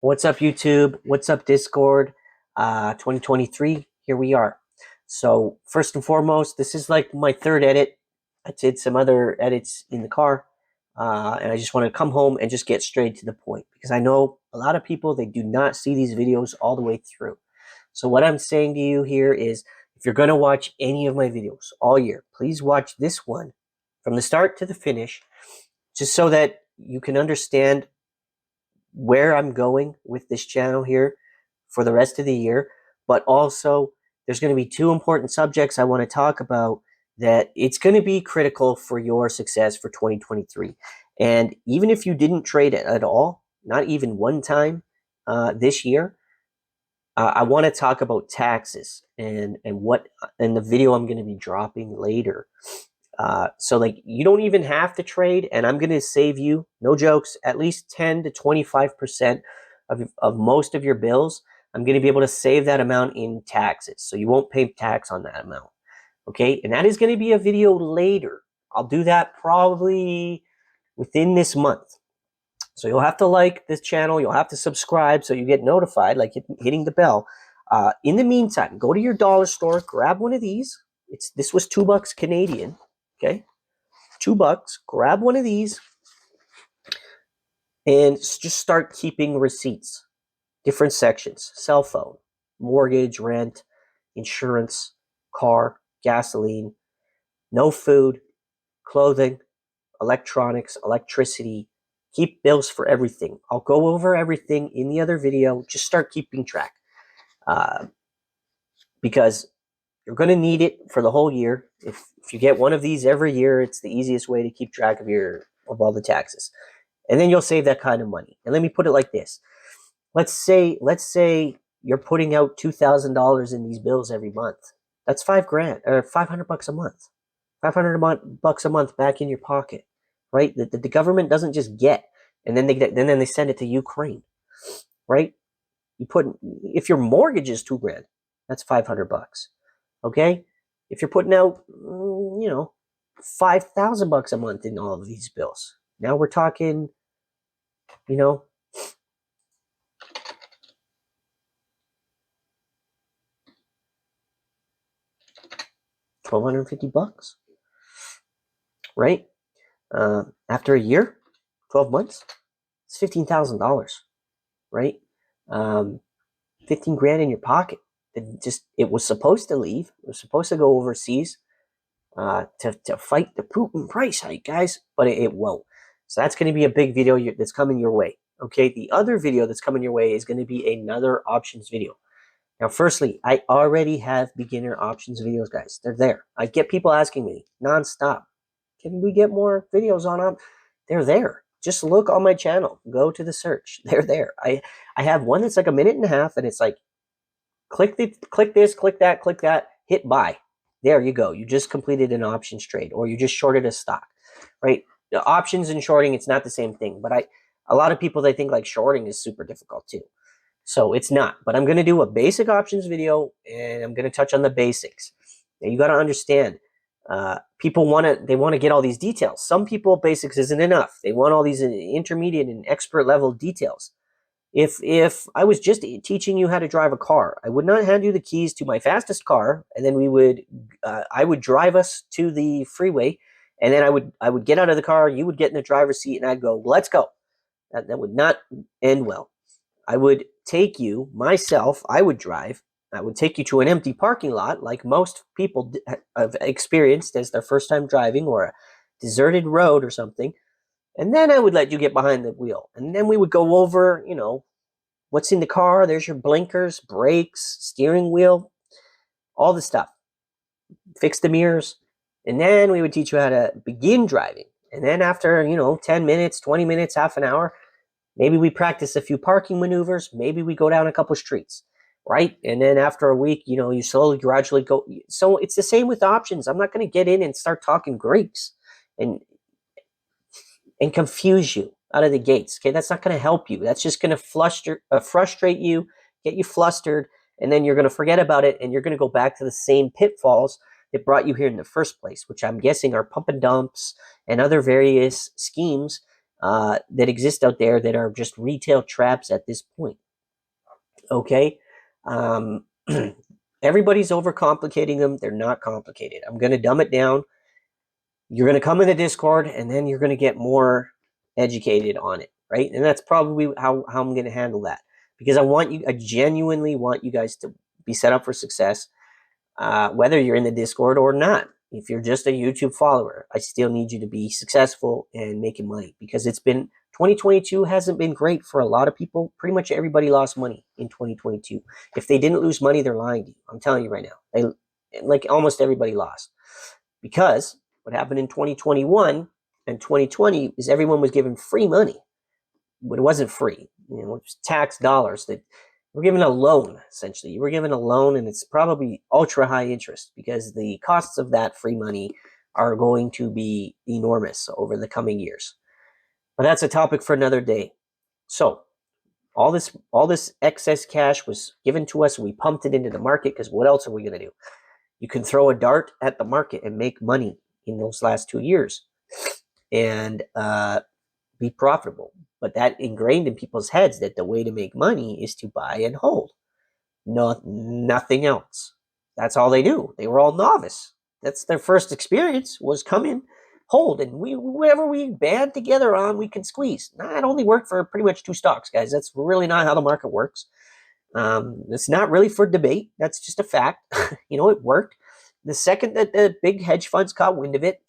What's up, YouTube? What's up, Discord? 2023, here we are. So first and foremost, this is like my third edit. I did some other edits in the car, and I just want to come home and just get straight to the point because I know a lot of people, they do not see these videos all the way through. So what I'm saying to you here is, if you're going to watch any of my videos all year, please watch this one from the start to the finish, just so that you can understand where I'm going with this channel here for the rest of the year. But also, there's going to be two important subjects I want to talk about that it's going to be critical for your success for 2023. And even if you didn't trade it at all, not even one time this year, I want to talk about taxes and what in the video I'm going to be dropping later. So like, you don't even have to trade, and I'm going to save you, no jokes, at least 10 to 25% of most of your bills. I'm going to be able to save that amount in taxes, so you won't pay tax on that amount. Okay, and that is going to be a video later. I'll do that probably within this month. So you'll have to like this channel, you'll have to subscribe so you get notified, like hitting the bell. In the meantime, go to your dollar store, grab one of these. This was $2 Canadian. Okay, $2. Grab one of these and just start keeping receipts. Different sections: cell phone, mortgage, rent, insurance, car, gasoline, no food, clothing, electronics, electricity. Keep bills for everything. I'll go over everything in the other video. Just start keeping track, because you're going to need it for the whole year. If you get one of these every year, it's the easiest way to keep track of all the taxes. And then you'll save that kind of money. And let me put it like this. Let's say you're putting out $2,000 in these bills every month. That's $5,000 or $500 a month. $500 a month back in your pocket, right? That the government doesn't just get, and then they send it to Ukraine, right? If your mortgage is $2,000, that's $500. Okay, if you're putting out, $5,000 a month in all of these bills, now we're talking, $1,250, right? After a year, 12 months, it's $15,000, right? 15 grand in your pocket. It was supposed to leave. It was supposed to go overseas to fight the Putin price hike, guys, but it won't. So that's going to be a big video that's coming your way. Okay, the other video that's coming your way is going to be another options video. Now, firstly, I already have beginner options videos, guys. They're there. I get people asking me nonstop, can we get more videos on them? They're there. Just look on my channel. Go to the search. They're there. I have one that's like a minute and a half, and it's like, click this, click that, hit buy. There you go. You just completed an options trade, or you just shorted a stock, right? The options and shorting, it's not the same thing. But a lot of people, they think like shorting is super difficult too. So it's not. But I'm going to do a basic options video, and I'm going to touch on the basics. Now, you got to understand, people want to get all these details. Some people, basics isn't enough. They want all these intermediate and expert level details. If I was just teaching you how to drive a car, I would not hand you the keys to my fastest car, and then I would drive us to the freeway, and then I would get out of the car, you would get in the driver's seat, and I'd go, let's go. That would not end well. I would take you, myself, I would drive. I would take you to an empty parking lot, like most people have experienced as their first time driving, or a deserted road or something. And then I would let you get behind the wheel. And then we would go over, what's in the car. There's your blinkers, brakes, steering wheel, all the stuff. Fix the mirrors. And then we would teach you how to begin driving. And then after, 10 minutes, 20 minutes, half an hour, maybe we practice a few parking maneuvers. Maybe we go down a couple streets, right? And then after a week, you slowly, gradually go. So it's the same with options. I'm not going to get in and start talking Greeks and confuse you out of the gates. Okay, that's not going to help you. That's just going to frustrate you, get you flustered, and then you're going to forget about it, and you're going to go back to the same pitfalls that brought you here in the first place, which I'm guessing are pump and dumps and other various schemes that exist out there that are just retail traps at this point. Okay. Everybody's overcomplicating them. They're not complicated. I'm going to dumb it down. You're going to come in the Discord, and then you're going to get more educated on it, right? And that's probably how I'm going to handle that, because I genuinely want you guys to be set up for success, whether you're in the Discord or not. If you're just a YouTube follower, I still need you to be successful and making money, because 2022 hasn't been great for a lot of people. Pretty much everybody lost money in 2022. If they didn't lose money, they're lying to you. I'm telling you right now. Like almost everybody lost, because what happened in 2021 and 2020 is everyone was given free money, but it wasn't free. It was tax dollars that were given a loan, essentially. You were given a loan, and it's probably ultra high interest, because the costs of that free money are going to be enormous over the coming years. But that's a topic for another day. So all this excess cash was given to us. We pumped it into the market, because what else are we going to do? You can throw a dart at the market and make money in those last 2 years and be profitable. But that ingrained in people's heads that the way to make money is to buy and hold. Nothing else. That's all they knew. They were all novice. That's their first experience, was come in, hold, and whatever we band together on, we can squeeze. It only worked for pretty much 2 stocks, guys. That's really not how the market works. It's not really for debate. That's just a fact. It worked. The second that the big hedge funds caught wind of it,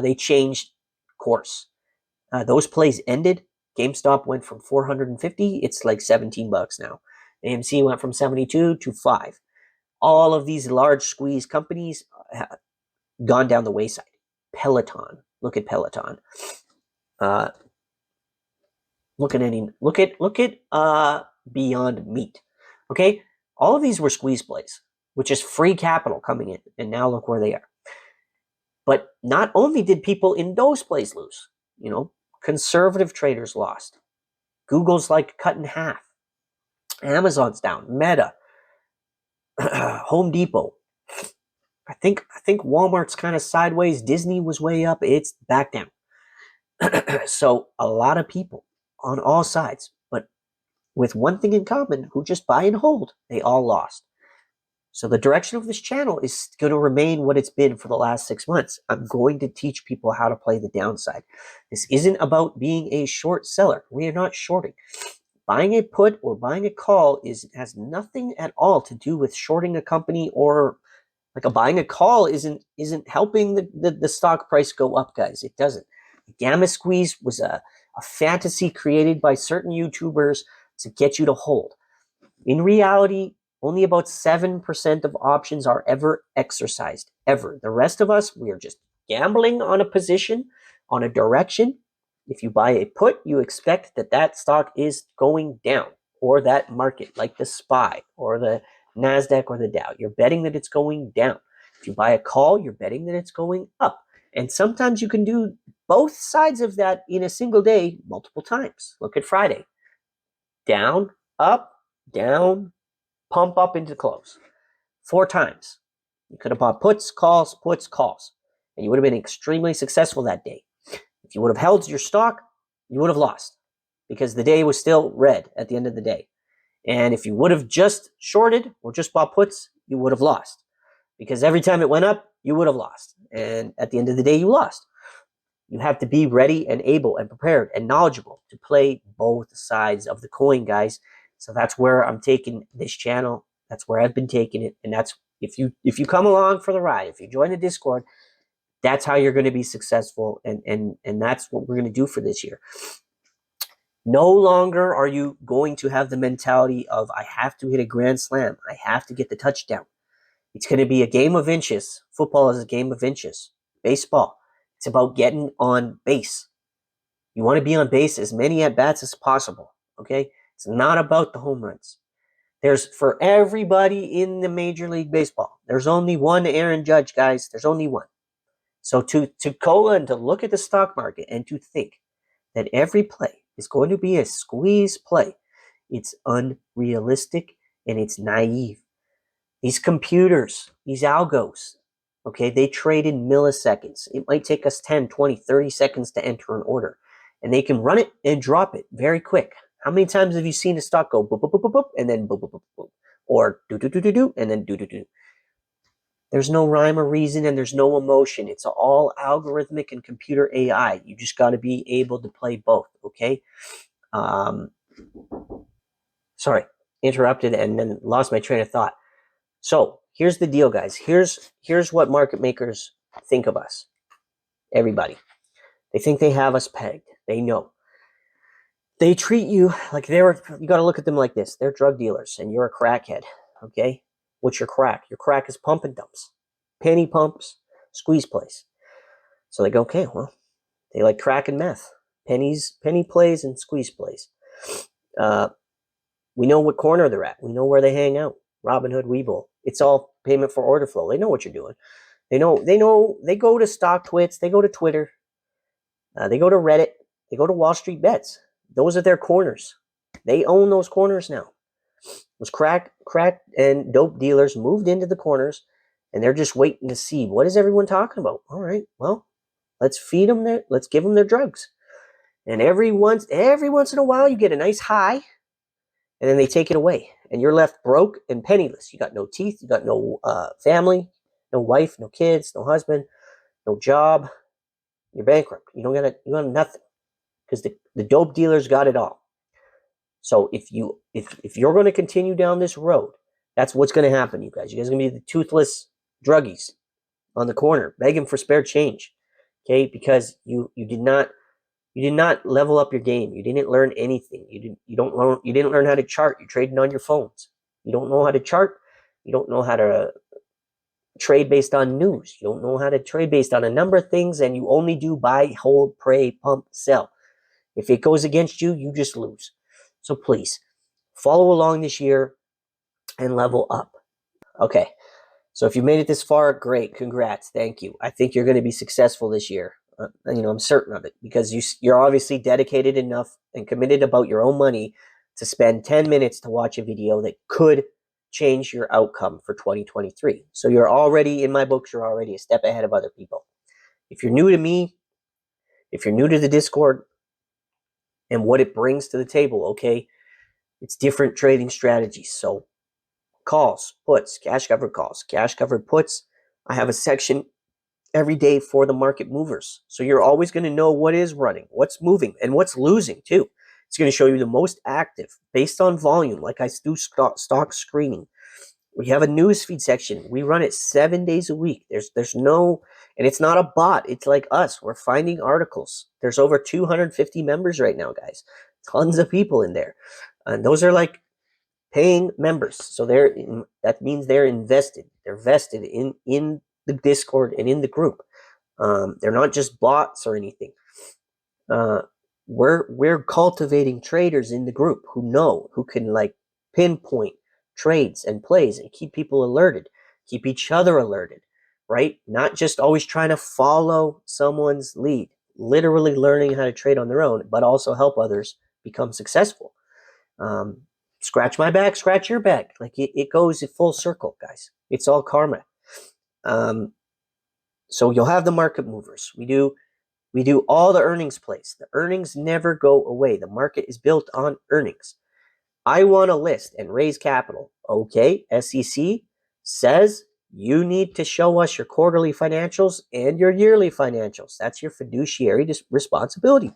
they changed course. Those plays ended. GameStop went from 450. It's like $17 now. AMC went from 72 to 5. All of these large squeeze companies have gone down the wayside. Peloton. Look at Peloton. Look at Beyond Meat. Okay? All of these were squeeze plays, which is free capital coming in. And now look where they are. But not only did people in those plays lose, conservative traders lost. Google's like cut in half. Amazon's down. Meta. Home Depot. I think Walmart's kind of sideways. Disney was way up. It's back down. So a lot of people on all sides, but with one thing in common, who just buy and hold, they all lost. So the direction of this channel is going to remain what it's been for the last 6 months. I'm going to teach people how to play the downside. This isn't about being a short seller. We are not shorting. Buying a put or buying a call has nothing at all to do with shorting a company, or like buying a call isn't helping the stock price go up, guys. It doesn't. The gamma squeeze was a fantasy created by certain YouTubers to get you to hold. In reality, only about 7% of options are ever exercised, ever. The rest of us, we are just gambling on a position, on a direction. If you buy a put, you expect that stock is going down, or that market, like the SPY or the NASDAQ or the Dow. You're betting that it's going down. If you buy a call, you're betting that it's going up. And sometimes you can do both sides of that in a single day multiple times. Look at Friday. Down, up, down, pump up into close. 4 times. You could have bought puts, calls, and you would have been extremely successful that day. If you would have held your stock, you would have lost, because the day was still red at the end of the day. And if you would have just shorted or just bought puts, you would have lost, because every time it went up, you would have lost. And at the end of the day, you lost. You have to be ready and able and prepared and knowledgeable to play both sides of the coin, guys. So that's where I'm taking this channel. That's where I've been taking it. And that's, if you come along for the ride, if you join the Discord, that's how you're going to be successful. And that's what we're going to do for this year. No longer are you going to have the mentality of, I have to hit a grand slam. I have to get the touchdown. It's going to be a game of inches. Football is a game of inches. Baseball, it's about getting on base. You want to be on base as many at-bats as possible, okay? It's not about the home runs. There's, for everybody in the Major League Baseball, there's only one Aaron Judge, guys. There's only one. So to Cola and to look at the stock market and to think that every play is going to be a squeeze play, it's unrealistic and it's naive. These computers, these algos, okay, they trade in milliseconds. It might take us 10, 20, 30 seconds to enter an order. and they can run it and drop it very quick. How many times have you seen a stock go boop, boop, boop, boop, boop, and then boop, boop, boop, boop, or do, do, do, do, do, and then do, do, do? There's no rhyme or reason and there's no emotion. It's all algorithmic and computer AI. You just got to be able to play both, okay? Sorry, interrupted and then lost my train of thought. So here's the deal, guys. Here's what market makers think of us. Everybody. They think they have us pegged. They know. They treat you like you got to look at them like this. They're drug dealers and you're a crackhead, okay? What's your crack? Your crack is pump and dumps. Penny pumps, squeeze plays. So they go, okay, well, they like crack and meth. Penny plays and squeeze plays. We know what corner they're at. We know where they hang out. Robinhood, Webull. It's all payment for order flow. They know what you're doing. They know. They go to StockTwits. They go to Twitter. They go to Reddit. They go to Wall Street Bets. Those are their corners. They own those corners now. Those crack and dope dealers moved into the corners, and they're just waiting to see what is everyone talking about. All right, well, let's feed them let's give them their drugs. And every once in a while, you get a nice high, and then they take it away, and you're left broke and penniless. You got no teeth, you got no family, no wife, no kids, no husband, no job. You're bankrupt. You got nothing because the dope dealers got it all. So if you're going to continue down this road, that's what's going to happen, you guys. You guys are going to be the toothless druggies on the corner begging for spare change, okay? Because you did not level up your game. You didn't learn anything. You didn't learn how to chart. You're trading on your phones. You don't know how to chart. You don't know how to trade based on news. You don't know how to trade based on a number of things, and you only do buy, hold, pray, pump, sell. If it goes against you, you just lose. So please, follow along this year and level up. Okay, so if you made it this far, great. Congrats. Thank you. I think you're going to be successful this year. I'm certain of it because you're obviously dedicated enough and committed about your own money to spend 10 minutes to watch a video that could change your outcome for 2023. So you're already, in my books, you're already a step ahead of other people. If you're new to me, if you're new to the Discord and what it brings to the table, okay, it's different trading strategies. So calls, puts, cash covered calls, cash covered puts. I have a section every day for the market movers. So you're always going to know what is running, what's moving, and what's losing too. It's going to show you the most active based on volume, like I do stock screening. We have a newsfeed section. We run it 7 days a week. There's no, and it's not a bot. It's like us. We're finding articles. There's over 250 members right now, guys. Tons of people in there. And those are like paying members. So that means they're invested. They're vested in the Discord and in the group. They're not just bots or anything. We're cultivating traders in the group who can like pinpoint trades and plays and keep people alerted, keep each other alerted, right? Not just always trying to follow someone's lead, literally learning how to trade on their own, but also help others become successful. Scratch my back, scratch your back. Like it goes in full circle, guys. It's all karma. So you'll have the market movers. We do all the earnings plays. The earnings never go away. The market is built on earnings. I want to list and raise capital. Okay, SEC says you need to show us your quarterly financials and your yearly financials. That's your fiduciary responsibility.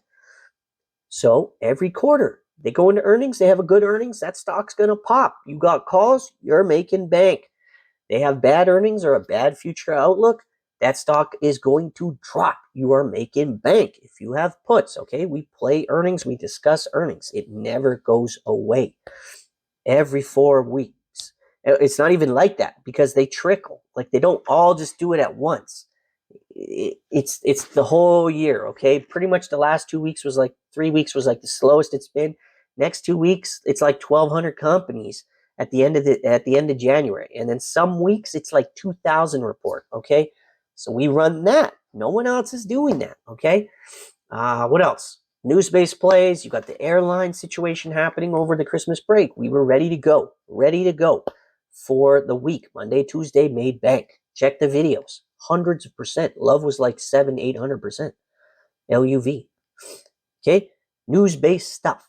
So every quarter, they go into earnings. They have a good earnings. That stock's going to pop. You got calls. You're making bank. They have bad earnings or a bad future outlook. That stock is going to drop. You are making bank. If you have puts, okay, we play earnings, we discuss earnings. It never goes away. Every 4 weeks. It's not even like that because they trickle. Like they don't all just do it at once. It's the whole year, okay? Pretty much the last 2 weeks was like 3 weeks was like the slowest it's been. Next 2 weeks, it's like 1,200 companies at the end of January. And then some weeks it's like 2,000 report, okay? So we run that. No one else is doing that, okay? What else? News-based plays. You got the airline situation happening over the Christmas break. We were ready to go for the week. Monday, Tuesday, made bank. Check the videos. Hundreds of percent. Love was like 700-800%. LUV. Okay? News-based stuff.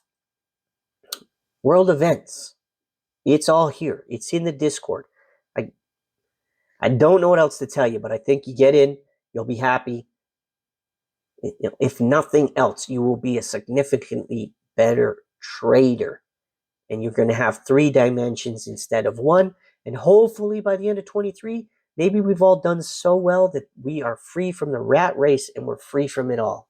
World events. It's all here. It's in the Discord. I don't know what else to tell you, but I think you get in, you'll be happy. If nothing else, you will be a significantly better trader. And you're going to have 3 dimensions instead of 1. And hopefully by the end of 23, maybe we've all done so well that we are free from the rat race and we're free from it all.